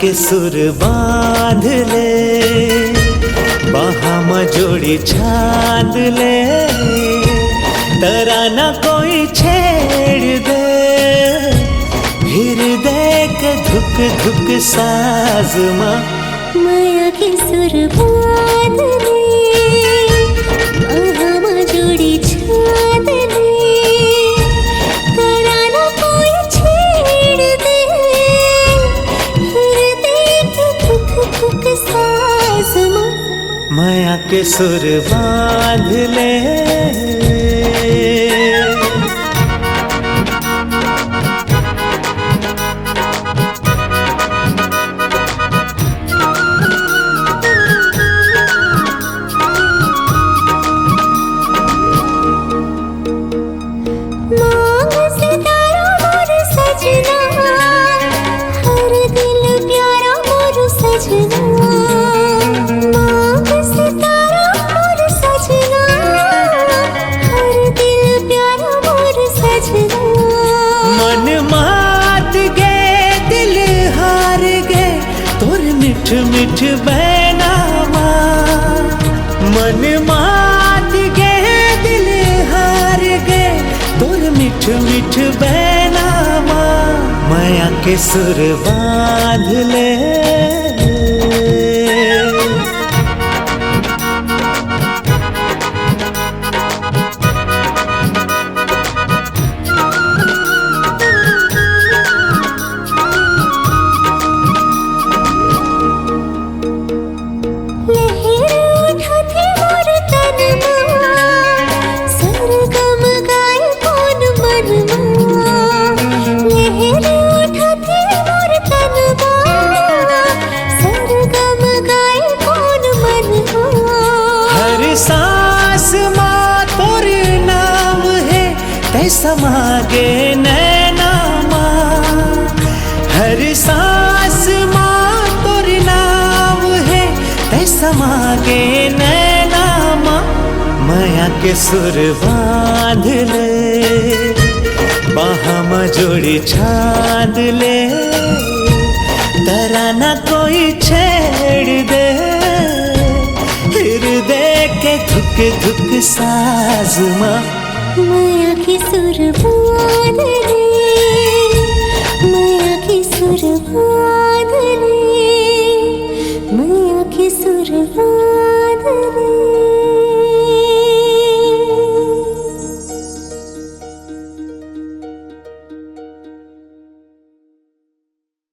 के सुर बांध ले, बाहा जोड़ी छांद ले, तराना कोई छेड़ दे, हृदय के धुक धुक साज माँ। माया के सुर बांध ले, बाहा जोड़ी छांद ले, तराना कोई छेड़ दे, हृदय के धुक धुक साज माँ। माया के सुर बांध ले। मांग सितारा मोर सजना, हर दिल प्यारा मोर सजना। मांग सितारा मोर सजना, हर दिल प्यारा मोर सजना। मन मात गे दिल हार गे, तोर मिठ मिठ बैनामा। मन मात गे दिल हार गे, तोर मिठ मिठ बैनामा। माया के सुर बांध ले। लहर उठाती मोर तन माँ, सरगम गाए कौन मन माँ। लहर उठाती मोर तन माँ, सरगम गाए कौन मन माँ। हर सांस माँ तोर नाम है, तैसा मांगे नैना माँ। हर सांस माँ तोर नाम है, तैसा मांगे नैना माँ। माया के सुर बांध ले, बाहा जोड़ी छांद ले, तराना कोई छेड़ दे, हृदय के धुक धुक साज माँ।